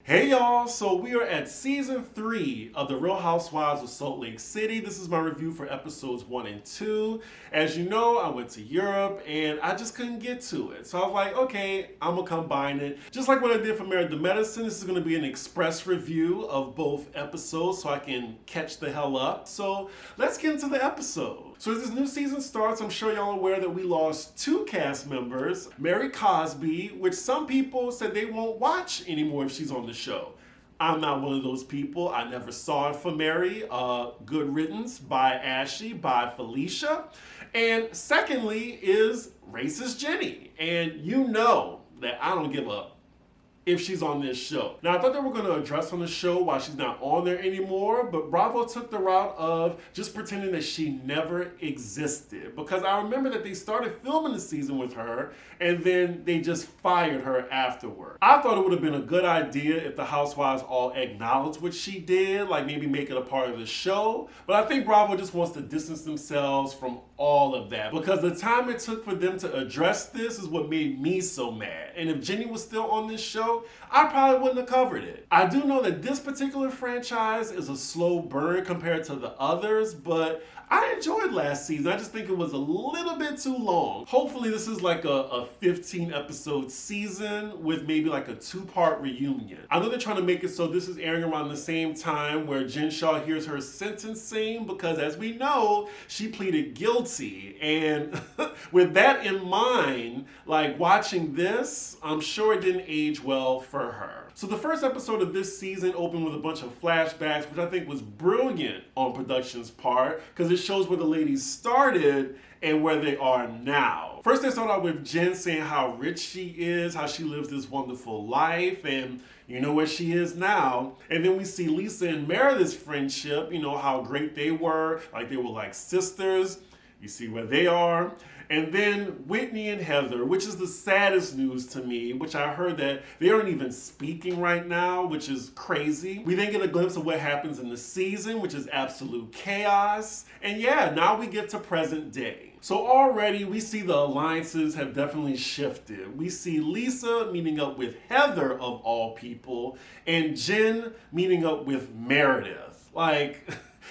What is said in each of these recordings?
Hey y'all, so we are at season 3 of the Real Housewives of Salt Lake City. This is my review for episodes 1 and 2. As you know, I went to Europe and I just couldn't get to it. So I was like, okay, I'm gonna combine it. Just like what I did for Meredith the Medicine, this is gonna be an express review of both episodes so I can catch the hell up. So let's get into the episode. So as this new season starts, I'm sure y'all are aware that we lost 2 cast members. Mary Cosby, which some people said they won't watch anymore if she's on the show. I'm not one of those people. I never saw it for Mary. Good Riddance by Ashley, by Felicia. And secondly is Racist Jenny. And you know that I don't give up if she's on this show. Now, I thought they were going to address on the show why she's not on there anymore, but Bravo took the route of just pretending that she never existed. Because I remember that they started filming the season with her, and then they just fired her afterward. I thought it would have been a good idea if the Housewives all acknowledged what she did, like maybe make it a part of the show, but I think Bravo just wants to distance themselves from all of that, because the time it took for them to address this is what made me so mad. And if Jenny was still on this show, I probably wouldn't have covered it. I do know that this particular franchise is a slow burn compared to the others, but I enjoyed last season. I just think it was a little bit too long. Hopefully this is like a 15 episode season with maybe like a 2-part reunion. I know they're trying to make it so this is airing around the same time where Jen Shah hears her sentencing, because as we know, she pleaded guilty. And with that in mind, like watching this, I'm sure it didn't age well for her. So the first episode of this season opened with a bunch of flashbacks, which I think was brilliant on production's part, because it shows where the ladies started and where they are now. First, they start out with Jen saying how rich she is, how she lives this wonderful life, and you know where she is now. And then we see Lisa and Meredith's friendship, you know, how great they were like sisters. You see where they are. And then Whitney and Heather, which is the saddest news to me, which I heard that they aren't even speaking right now, which is crazy. We then get a glimpse of what happens in the season, which is absolute chaos. And yeah, now we get to present day. So already we see the alliances have definitely shifted. We see Lisa meeting up with Heather of all people, and Jen meeting up with Meredith. Like,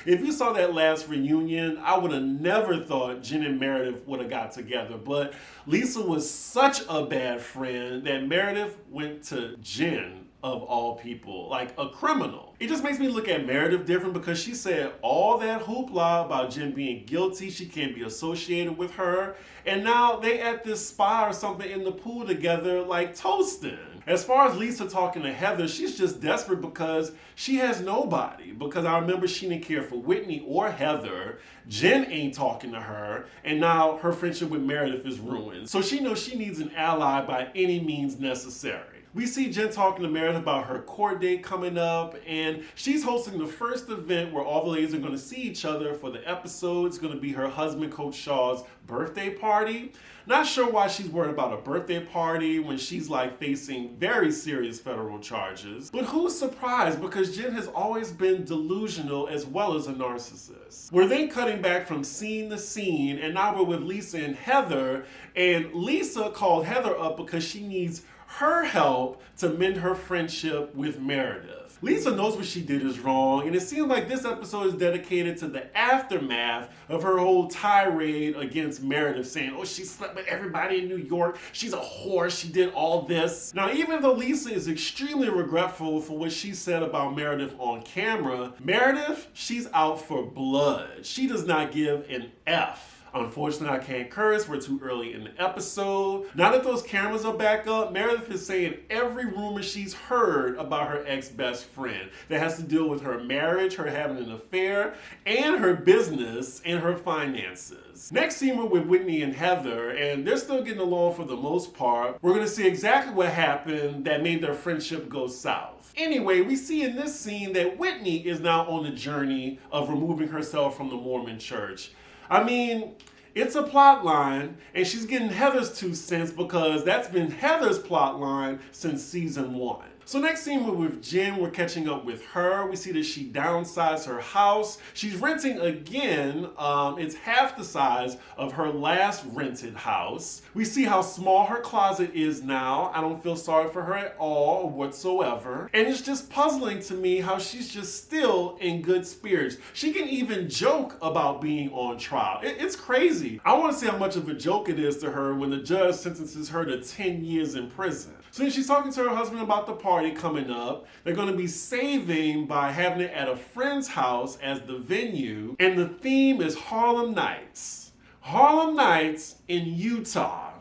if you saw that last reunion, I would have never thought Jen and Meredith would have got together. But Lisa was such a bad friend that Meredith went to Jen of all people, like a criminal. It just makes me look at Meredith different, because she said all that hoopla about Jen being guilty, she can't be associated with her, and now they at this spa or something in the pool together like toasting. As far as Lisa talking to Heather, she's just desperate because she has nobody. Because I remember she didn't care for Whitney or Heather. Jen ain't talking to her. And now her friendship with Meredith is ruined. So she knows she needs an ally by any means necessary. We see Jen talking to Meredith about her court date coming up, and she's hosting the first event where all the ladies are going to see each other for the episode. It's going to be her husband, Coach Shaw's birthday party. Not sure why she's worried about a birthday party when she's like facing very serious federal charges. But who's surprised, because Jen has always been delusional as well as a narcissist. We're then cutting back from scene to scene, and now we're with Lisa and Heather, and Lisa called Heather up because she needs her help to mend her friendship with Meredith. Lisa knows what she did is wrong, and it seems like this episode is dedicated to the aftermath of her whole tirade against Meredith, saying, oh, she slept with everybody in New York, she's a whore, she did all this. Now, even though Lisa is extremely regretful for what she said about Meredith on camera, Meredith, she's out for blood. She does not give an F. Unfortunately, I can't curse. We're too early in the episode. Now that those cameras are back up, Meredith is saying every rumor she's heard about her ex-best friend that has to deal with her marriage, her having an affair, and her business and her finances. Next scene, we're with Whitney and Heather, and they're still getting along for the most part. We're going to see exactly what happened that made their friendship go south. Anyway, we see in this scene that Whitney is now on the journey of removing herself from the Mormon church. I mean, it's a plot line, and she's getting Heather's 2 cents because that's been Heather's plot line since season 1. So next scene we're with Jen, we're catching up with her. We see that she downsized her house. She's renting again. It's half the size of her last rented house. We see how small her closet is now. I don't feel sorry for her at all whatsoever. And it's just puzzling to me how she's just still in good spirits. She can even joke about being on trial. It's crazy. I want to see how much of a joke it is to her when the judge sentences her to 10 years in prison. So then she's talking to her husband about the party coming up. They're going to be saving by having it at a friend's house as the venue. And the theme is Harlem Nights. Harlem Nights in Utah.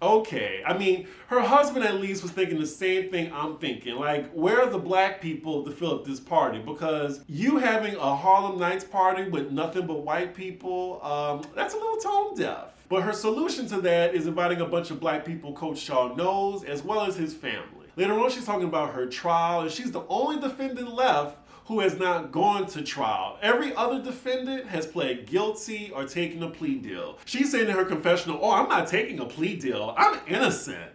Okay, I mean, her husband at least was thinking the same thing I'm thinking. Like, where are the black people to fill up this party? Because you having a Harlem Nights party with nothing but white people, that's a little tone deaf. But her solution to that is inviting a bunch of black people Coach Shaw knows, as well as his family. Later on, she's talking about her trial, and she's the only defendant left who has not gone to trial. Every other defendant has pled guilty or taken a plea deal. She's saying in her confessional, oh, I'm not taking a plea deal. I'm innocent.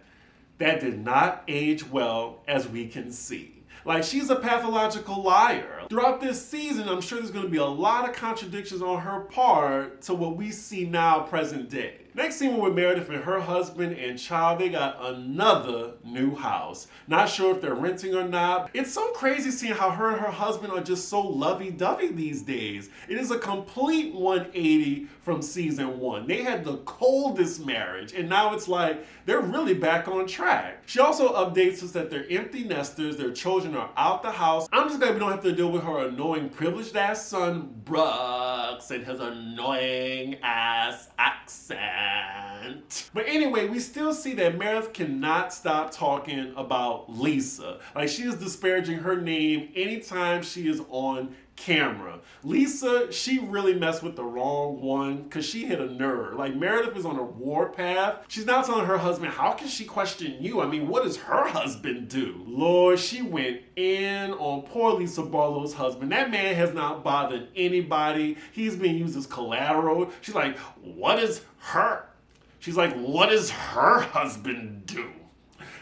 That did not age well, as we can see. Like, she's a pathological liar. Throughout this season, I'm sure there's going to be a lot of contradictions on her part to what we see now, present day. Next scene, we're with Meredith and her husband and child. They got another new house. Not sure if they're renting or not. It's so crazy seeing how her and her husband are just so lovey-dovey these days. It is a complete 180 from season 1. They had the coldest marriage, and now it's like they're really back on track. She also updates us that they're empty nesters, their children are out the house. I'm just glad we don't have to deal with her annoying privileged ass son, Brooks, and his annoying ass accent. But anyway, we still see that Meredith cannot stop talking about Lisa. Like, she is disparaging her name anytime she is on camera. Lisa, she really messed with the wrong one because she hit a nerve. Like, Meredith is on a warpath. She's now telling her husband, how can she question you? I mean, what does her husband do? Lord, she went in on poor Lisa Barlow's husband. That man has not bothered anybody. He's being used as collateral. She's like, what is her? She's like, what does her husband do?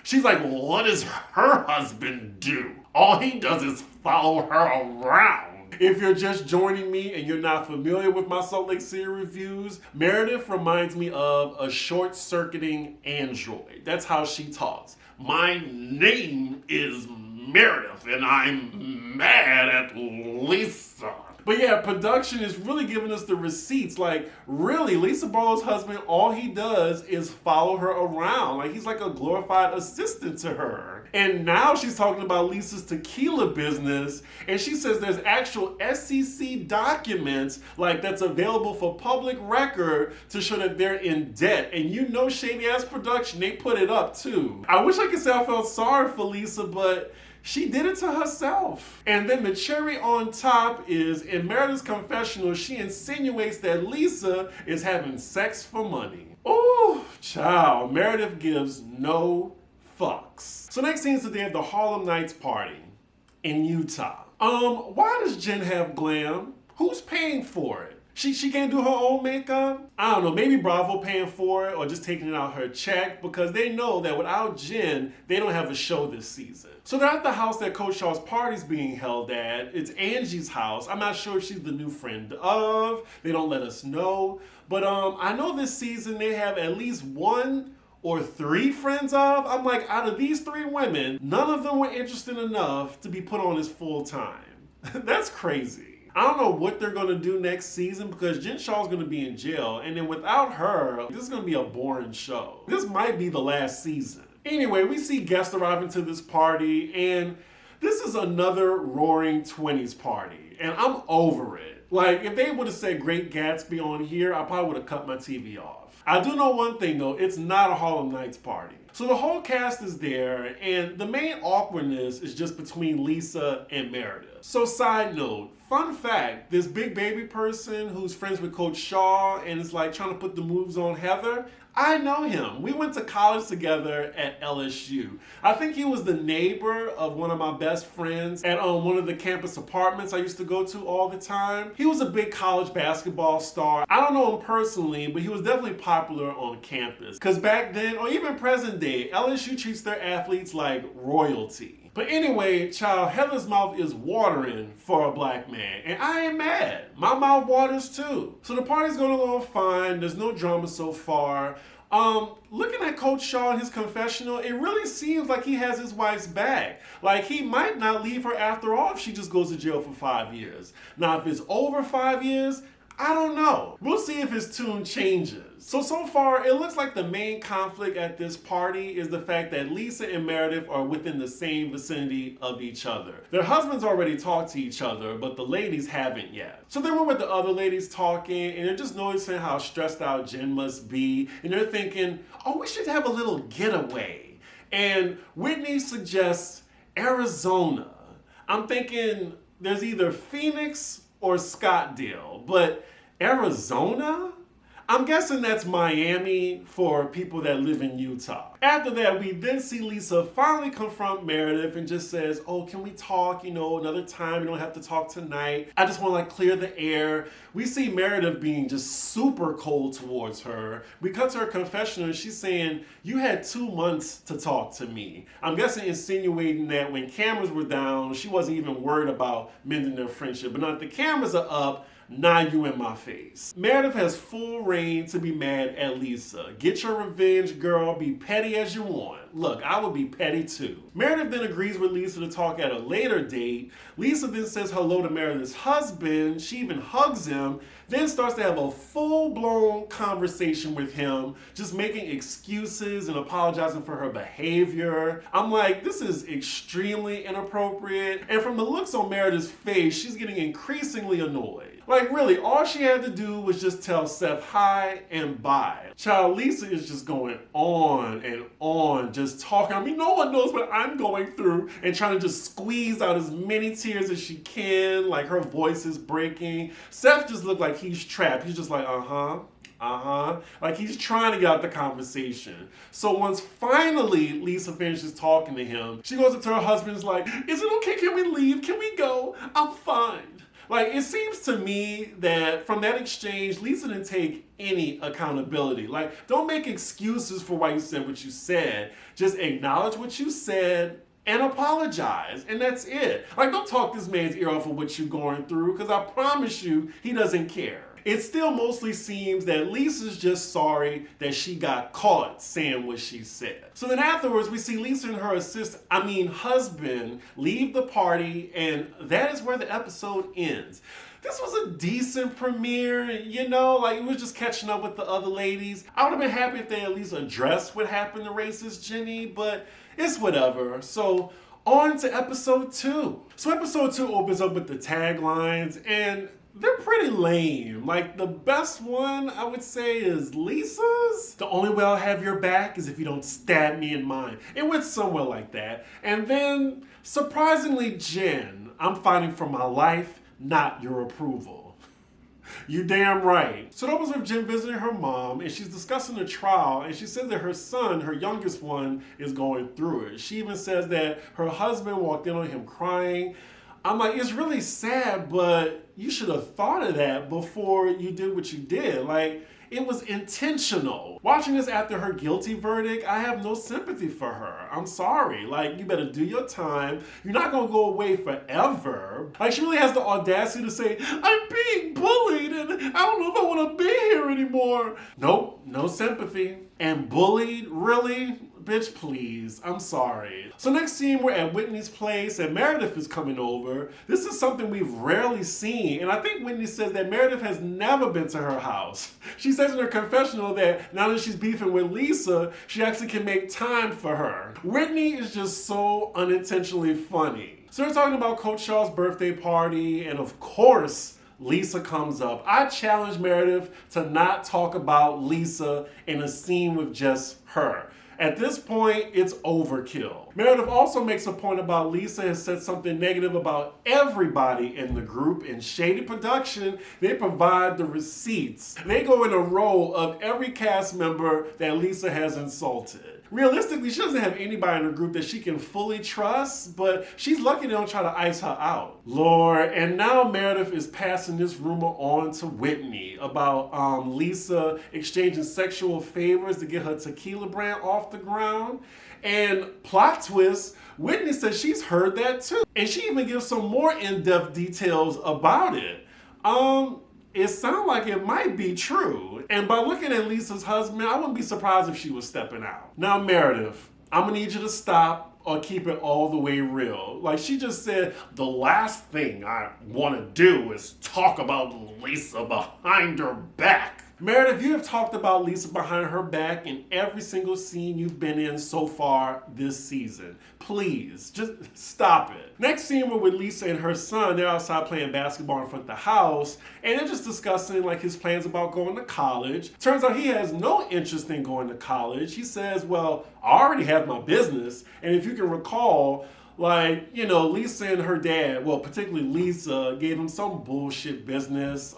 She's like, what does her husband do? All he does is follow her around. If you're just joining me and you're not familiar with my Salt Lake City reviews, Meredith reminds me of a short-circuiting android. That's how she talks. My name is Meredith and I'm mad at Lisa. But yeah, production is really giving us the receipts. Like, really, Lisa Barlow's husband, all he does is follow her around. Like, he's like a glorified assistant to her. And now she's talking about Lisa's tequila business, and she says there's actual SEC documents, like, that's available for public record to show that they're in debt. And you know, shady ass production, they put it up too. I wish I could say I felt sorry for Lisa, but she did it to herself. And then the cherry on top is, in Meredith's confessional, she insinuates that Lisa is having sex for money. Ooh, child, Meredith gives no fucks. So next scene is the day of the Harlem Nights party in Utah. Why does Jen have glam? Who's paying for it? She can't do her own makeup? I don't know, maybe Bravo paying for it or just taking it out her check, because they know that without Jen, they don't have a show this season. So they're at the house that Coach Shaw's party's being held at. It's Angie's house. I'm not sure if she's the new friend of. They don't let us know. But I know this season they have at least 1 or 3 friends of. I'm like, out of these 3 women, none of them were interested enough to be put on as full time. That's crazy. I don't know what they're going to do next season, because Jen Shaw's going to be in jail, and then without her, this is going to be a boring show. This might be the last season. Anyway, we see guests arriving to this party, and this is another roaring 20s party, and I'm over it. Like, if they would have said Great Gatsby on here, I probably would have cut my TV off. I do know one thing though, it's not a Harlem Nights party. So the whole cast is there, and the main awkwardness is just between Lisa and Meredith. So side note, fun fact, this big baby person who's friends with Coach Shaw and is like trying to put the moves on Heather, I know him. We went to college together at LSU. I think he was the neighbor of one of my best friends at one of the campus apartments I used to go to all the time. He was a big college basketball star. I don't know him personally, but he was definitely popular on campus. Because back then, or even present day, LSU treats their athletes like royalty. But anyway, child, Heather's mouth is watering for a black man, and I ain't mad. My mouth waters too. So the party's going along fine. There's no drama so far. Looking at Coach Shaw in his confessional, it really seems like he has his wife's back. Like, he might not leave her after all if she just goes to jail for 5 years. Now, if it's over 5 years, I don't know. We'll see if his tune changes. So far, it looks like the main conflict at this party is the fact that Lisa and Meredith are within the same vicinity of each other. Their husbands already talk to each other, but the ladies haven't yet. So they were with the other ladies talking, and they're just noticing how stressed out Jen must be, and they're thinking, oh, we should have a little getaway. And Whitney suggests Arizona. I'm thinking there's either Phoenix or Scottsdale, but Arizona? I'm guessing that's Miami for people that live in Utah. After that, we then see Lisa finally confront Meredith and just says, oh, can we talk, another time? We don't have to talk tonight. I just want to clear the air. We see Meredith being just super cold towards her. We cut to her confessional and she's saying, you had 2 months to talk to me. I'm guessing insinuating that when cameras were down, she wasn't even worried about mending their friendship. But now that the cameras are up, now you in my face. Meredith has full reign to be mad at Lisa. Get your revenge, girl. Be petty as you want. Look, I would be petty too. Meredith then agrees with Lisa to talk at a later date. Lisa then says hello to Meredith's husband. She even hugs him, then starts to have a full-blown conversation with him, just making excuses and apologizing for her behavior. I'm like, this is extremely inappropriate. And from the looks on Meredith's face, she's getting increasingly annoyed. Like, really, all she had to do was just tell Seth hi and bye. Child, Lisa is just going on and on, just talking. I mean, no one knows what I'm going through, and trying to just squeeze out as many tears as she can. Like, her voice is breaking. Seth just looked like he's trapped. He's just like, like he's trying to get out the conversation. So once finally Lisa finishes talking to him, she goes up to her husband and is like, is it okay? Can we leave? Can we go? I'm fine. Like, it seems to me that from that exchange, Lisa didn't take any accountability. Like, don't make excuses for why you said what you said. Just acknowledge what you said and apologize, and that's it. Like, don't talk this man's ear off of what you're going through, because I promise you, he doesn't care. It still mostly seems that Lisa's just sorry that she got caught saying what she said. So then afterwards, we see Lisa and her husband leave the party, and that is where the episode ends. This was a decent premiere, like it was just catching up with the other ladies. I would have been happy if they at least addressed what happened to racist Jenny, but it's whatever. So on to episode 2. So episode 2 opens up with the taglines, and they're pretty lame. Like, the best one, I would say, is Lisa's. The only way I'll have your back is if you don't stab me in mine. It went somewhere like that. And then, surprisingly, Jen, I'm fighting for my life, not your approval. You damn right. So it opens with Jen visiting her mom, and she's discussing the trial, and she says that her son, her youngest one, is going through it. She even says that her husband walked in on him crying. I'm like, it's really sad, but you should have thought of that before you did what you did. Like, it was intentional. Watching this after her guilty verdict, I have no sympathy for her. I'm sorry. Like, you better do your time. You're not gonna go away forever. Like, she really has the audacity to say, I'm being bullied and I don't know if I wanna be here anymore. Nope, no sympathy. And bullied? Really? Bitch, please. I'm sorry. So next scene, we're at Whitney's place and Meredith is coming over. This is something we've rarely seen. And I think Whitney says that Meredith has never been to her house. She says in her confessional that now that she's beefing with Lisa, she actually can make time for her. Whitney is just so unintentionally funny. So we're talking about Coach Shaw's birthday party, and of course, Lisa comes up. I challenge Meredith to not talk about Lisa in a scene with just her. At this point, it's overkill. Meredith also makes a point about Lisa has said something negative about everybody in the group. In Shady Production, they provide the receipts. They go in a row of every cast member that Lisa has insulted. Realistically, she doesn't have anybody in her group that she can fully trust, but she's lucky they don't try to ice her out. Lord, and now Meredith is passing this rumor on to Whitney about Lisa exchanging sexual favors to get her tequila brand off the ground. And plot twist, Whitney says she's heard that too. And she even gives some more in-depth details about it. It sounds like it might be true. And by looking at Lisa's husband, I wouldn't be surprised if she was stepping out. Now, Meredith, I'm gonna need you to stop or keep it all the way real. Like she just said, the last thing I wanna do is talk about Lisa behind her back. Meredith, you have talked about Lisa behind her back in every single scene you've been in so far this season. Please, just stop it. Next scene, we're with Lisa and her son. They're outside playing basketball in front of the house, and they're just discussing like his plans about going to college. Turns out he has no interest in going to college. He says, well, I already have my business, and if you can recall, like, you know, Lisa and her dad, well, particularly Lisa, gave him some bullshit business,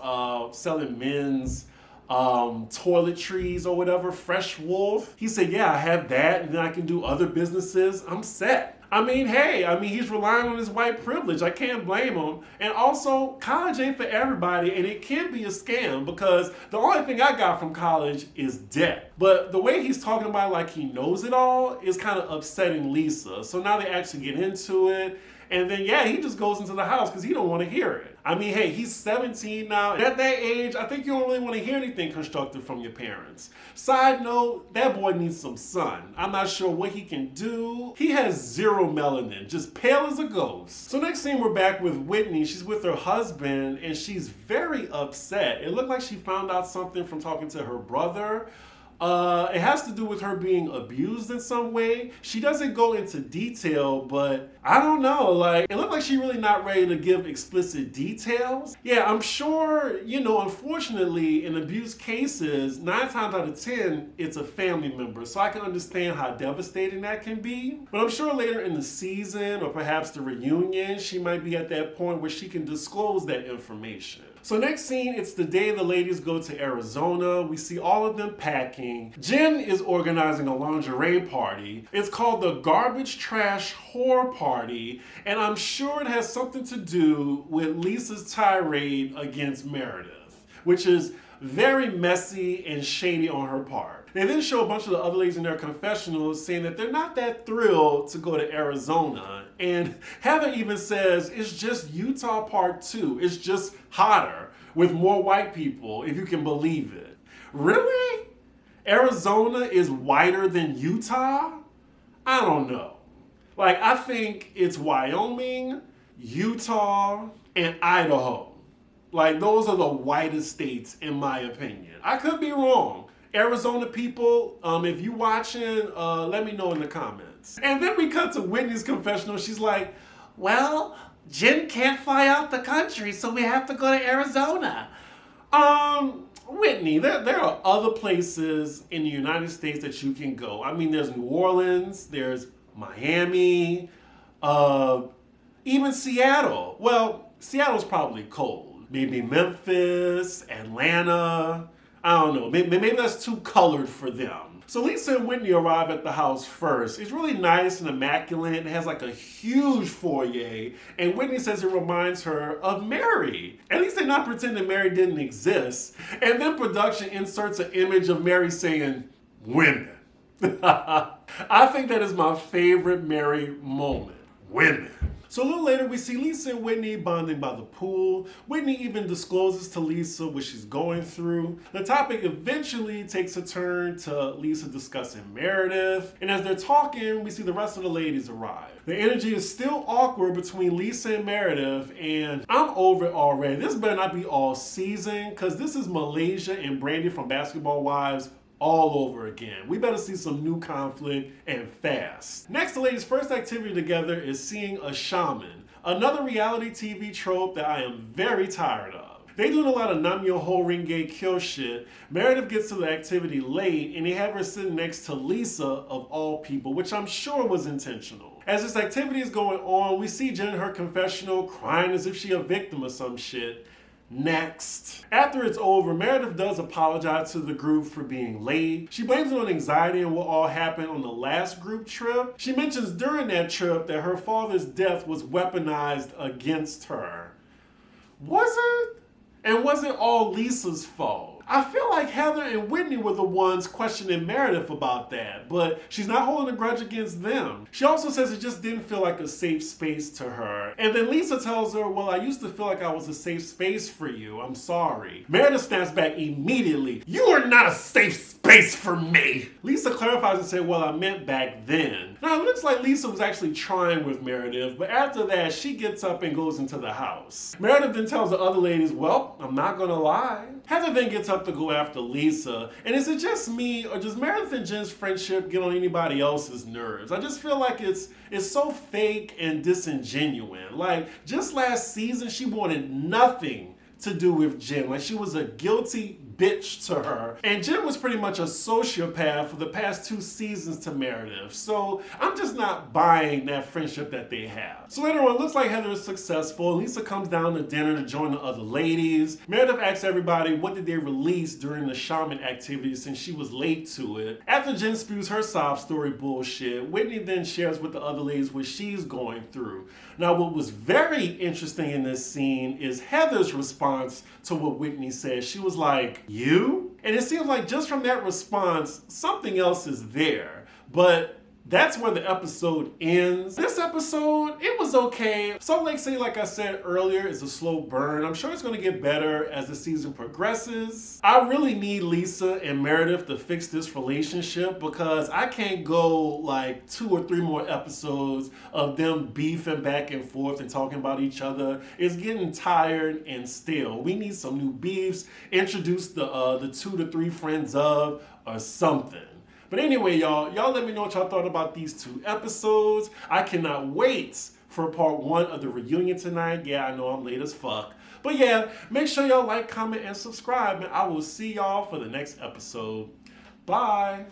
selling men's toiletries or whatever, Fresh Wolf. He said, yeah, I have that, and then I can do other businesses. I'm set. I mean, hey, he's relying on his white privilege. I can't blame him. And also, college ain't for everybody, and it can be a scam because the only thing I got from college is debt. But the way he's talking about it like he knows it all is kind of upsetting Lisa. So now they actually get into it. And then, yeah, he just goes into the house because he don't want to hear it. I mean, hey, he's 17 now. At that age, I think you don't really want to hear anything constructive from your parents. Side note, that boy needs some sun. I'm not sure what he can do. He has zero melanin, just pale as a ghost. So next scene, we're back with Whitney. She's with her husband, and she's very upset. It looked like she found out something from talking to her brother. It has to do with her being abused in some way. She doesn't go into detail, but I don't know, like, it looked like she's really not ready to give explicit details. Yeah, I'm sure, you know, unfortunately, in abuse cases, 9 times out of 10, it's a family member. So I can understand how devastating that can be. But I'm sure later in the season, or perhaps the reunion, she might be at that point where she can disclose that information. So next scene, it's the day the ladies go to Arizona. We see all of them packing. Jen is organizing a lingerie party. It's called the Garbage Trash Whore Party, and I'm sure it has something to do with Lisa's tirade against Meredith, which is very messy and shady on her part. They then show a bunch of the other ladies in their confessionals saying that they're not that thrilled to go to Arizona. And Heather even says it's just Utah Part 2. It's just hotter with more white people, if you can believe it. Really? Arizona is whiter than Utah? I don't know. Like, I think it's Wyoming, Utah, and Idaho. Like, those are the whitest states, in my opinion. I could be wrong. Arizona people, if you watching, let me know in the comments. And then we cut to Whitney's confessional. She's like, well, Jen can't fly out the country, so we have to go to Arizona. Whitney, there are other places in the United States that you can go. I mean, there's New Orleans, there's Miami, even Seattle. Well, Seattle's probably cold. Maybe Memphis, Atlanta. I don't know, maybe that's too colored for them. So Lisa and Whitney arrive at the house first. It's really nice and immaculate. It has like a huge foyer. And Whitney says it reminds her of Mary. At least they're not pretending Mary didn't exist. And then production inserts an image of Mary saying, women. I think that is my favorite Mary moment. Women. So a little later, we see Lisa and Whitney bonding by the pool. Whitney even discloses to Lisa what she's going through. The topic eventually takes a turn to Lisa discussing Meredith. And as they're talking, we see the rest of the ladies arrive. The energy is still awkward between Lisa and Meredith, and I'm over it already. This better not be all season, because this is Malaysia and Brandy from Basketball Wives all over again. We better see some new conflict and fast. Next, the ladies' first activity together is seeing a shaman, another reality TV trope that I am very tired of. They doing a lot of Nam Yo Ho Ringe Kyo shit. Meredith gets to the activity late, and they have her sitting next to Lisa, of all people, which I'm sure was intentional. As this activity is going on, we see Jen in her confessional crying as if she a victim of some shit. Next. After it's over, Meredith does apologize to the group for being late. She blames it on anxiety and what all happened on the last group trip. She mentions during that trip that her father's death was weaponized against her. Was it? And was it all Lisa's fault? I feel like Heather and Whitney were the ones questioning Meredith about that, but she's not holding a grudge against them. She also says it just didn't feel like a safe space to her. And then Lisa tells her, well, I used to feel like I was a safe space for you. I'm sorry. Meredith snaps back immediately. You are not a safe space for me. Lisa clarifies and says, well, I meant back then. Now, it looks like Lisa was actually trying with Meredith, but after that, she gets up and goes into the house. Meredith then tells the other ladies, well, I'm not gonna lie. Heather then gets up to go after Lisa, and is it just me, or does Meredith and Jen's friendship get on anybody else's nerves? I just feel like it's so fake and disingenuous. Like, just last season, she wanted nothing to do with Jen. Like, she was a guilty bitch to her. And Jen was pretty much a sociopath for the past 2 seasons to Meredith. So I'm just not buying that friendship that they have. So later on, it looks like Heather is successful. Lisa comes down to dinner to join the other ladies. Meredith asks everybody what did they release during the shaman activity since she was late to it. After Jen spews her sob story bullshit, Whitney then shares with the other ladies what she's going through. Now, what was very interesting in this scene is Heather's response to what Whitney said. She was like, you? And it seems like just from that response, something else is there. But that's where the episode ends. This episode, it was okay. Salt Lake City, like I said earlier, is a slow burn. I'm sure it's going to get better as the season progresses. I really need Lisa and Meredith to fix this relationship because I can't go like 2 or 3 more episodes of them beefing back and forth and talking about each other. It's getting tired and stale. We need some new beefs. Introduce the 2 to 3 friends of or something. But anyway, y'all let me know what y'all thought about these 2 episodes. I cannot wait for part 1 of the reunion tonight. Yeah, I know I'm late as fuck. But yeah, make sure y'all like, comment, and subscribe, and I will see y'all for the next episode. Bye.